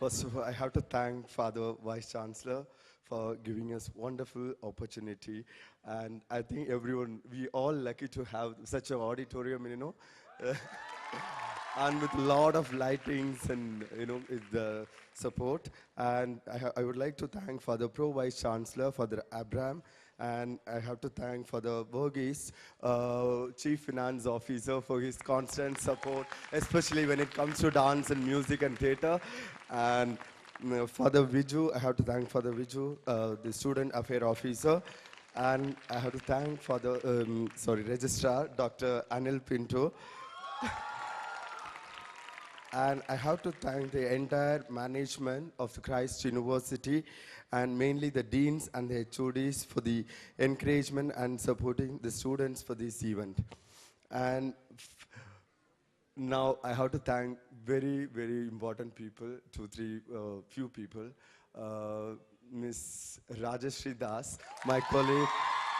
First of all, I have to thank Father Vice Chancellor for giving us wonderful opportunity. And I think everyone, we all lucky to have such an auditorium, and with a lot of lightings and, with the support. And I would like to thank Father Pro Vice Chancellor, Father Abraham, and I have to thank Father Burgess, Chief Finance Officer, for his constant support, especially when it comes to dance and music and theater. And Father Viju, I have to thank Father Viju, the Student Affair Officer. And I have to thank Father, Registrar, Dr. Anil Pinto. And I have to thank the entire management of the Christ University and mainly the deans and the HODs for the encouragement and supporting the students for this event. And now I have to thank very, very important people, few people. Miss Rajashri Das, my colleague,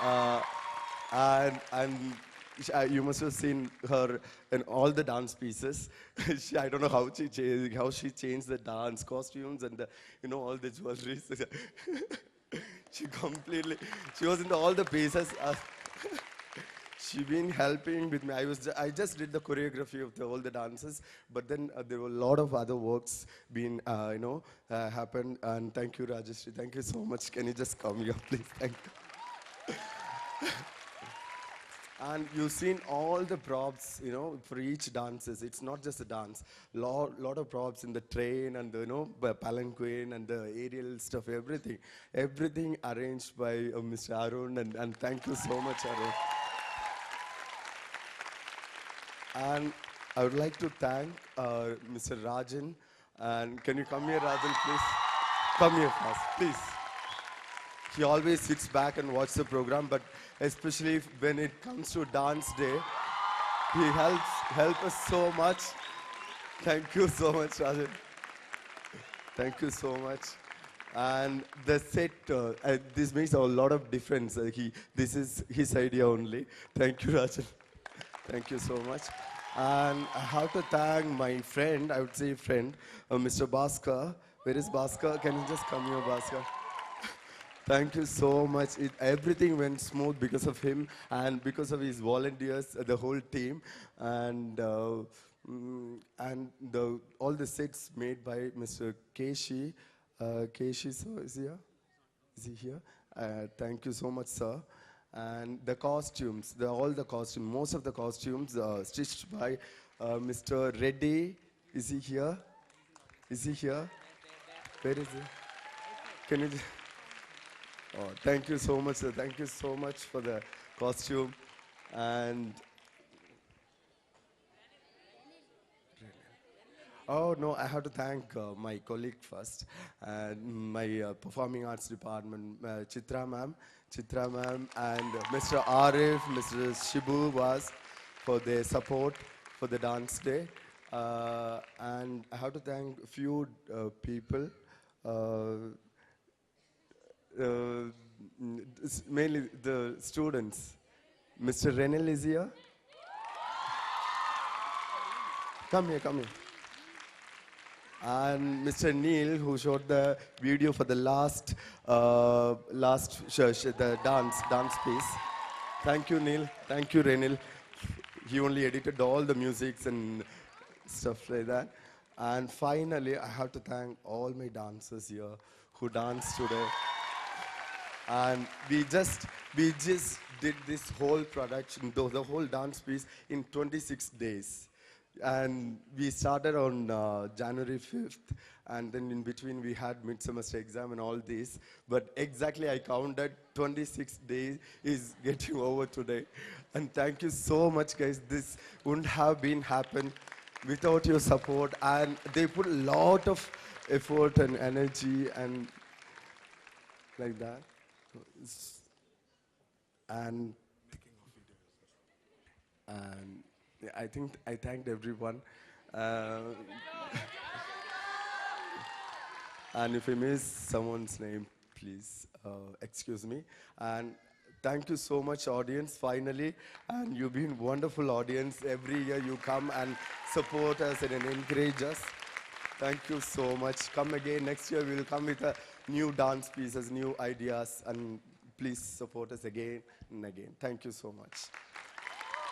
uh, and you must have seen her in all the dance pieces. I don't know how she changed the dance costumes and all the jewelry. She was into all the pieces. She been helping with me. I just did the choreography of all the dances, but then there were a lot of other works being, happened. And thank you, Rajeshri. Thank you so much. Can you just come here, please? Thank you. And you've seen all the props, for each dances. It's not just a dance. Lot of props in the train and the, palanquin and the aerial stuff, everything. Everything arranged by Mr. Arun, and thank you so much, Arun. And I would like to thank Mr. Rajan. And can you come here, Rajan, please? Come here fast, please. He always sits back and watches the program, but especially when it comes to dance day, he helps us so much. Thank you so much, Rajan. Thank you so much. And the set, this makes a lot of difference. This is his idea only. Thank you, Rajan. Thank you so much. And I have to thank my friend, I would say friend, Mr. Bhaskar. Where is Bhaskar? Can you just come here, Bhaskar? Thank you so much. Everything went smooth because of him and because of his volunteers, the whole team, and all the sets made by Mr. Keshi. Keshi, sir, is he here? Is he here? Thank you so much, sir. And the costumes, all the costumes, most of the costumes stitched by Mr. Reddy. Is he here? Is he here? Where is he? Can you? Oh, thank you so much, sir. Thank you so much for the costume. And oh no, I have to thank my colleague first, and my performing arts department, Chitra ma'am, and Mr. Arif, Mr. Shibu was for their support for the dance day. And I have to thank a few people. Uh, Mainly the students. Mr. Renel is here. Come here, come here. And Mr. Neil, who showed the video for the the dance piece. Thank you, Neil. Thank you, Renil. He only edited all the musics and stuff like that. And finally, I have to thank all my dancers here who danced today. And we just did this whole production, the whole dance piece in 26 days. And we started on January 5th, and then in between we had mid-semester exam and all this. But exactly I counted 26 days is getting over today. And thank you so much, guys. This wouldn't have been happen without your support. And they put a lot of effort and energy and like that. And I think I thanked everyone. Uh, and if I miss someone's name, please excuse me. And thank you so much, audience, finally. And you've been wonderful audience. Every year you come and support us and encourage us. Thank you so much. Come again. Next year we will come with a new dance pieces, new ideas, and please support us again and again. Thank you so much.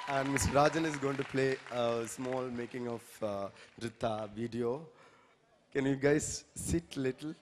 And Mr. Rajan is going to play a small making of Nritta video. Can you guys sit little?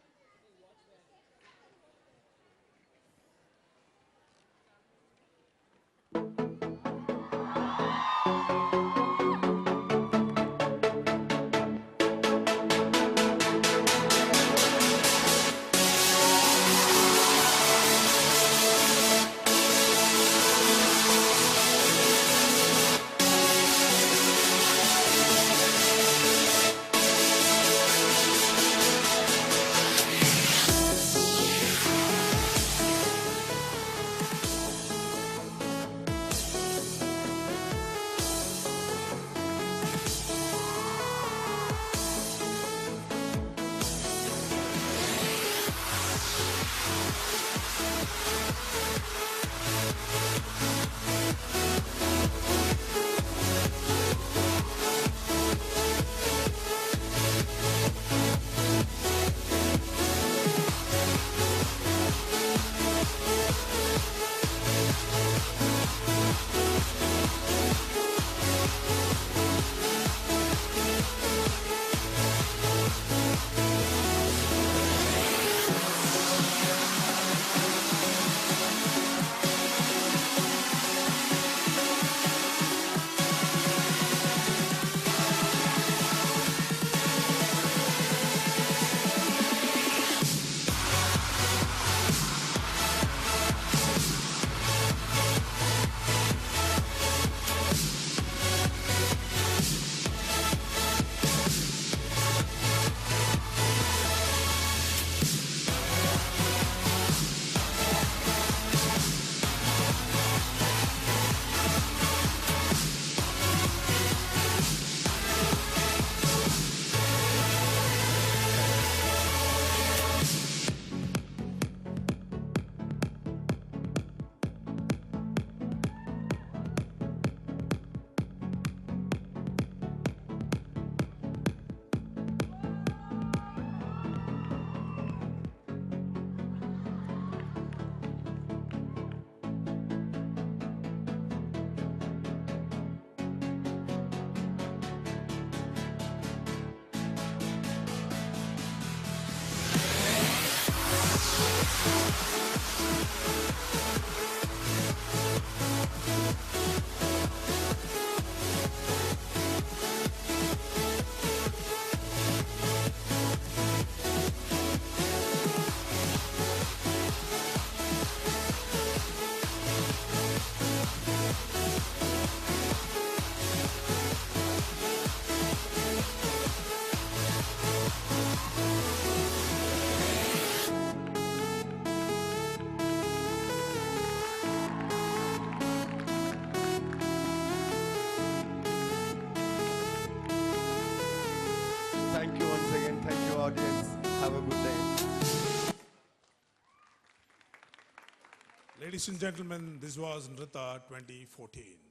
Thank you once again. Thank you, audience. Have a good day. Ladies and gentlemen, this was Nritta 2014.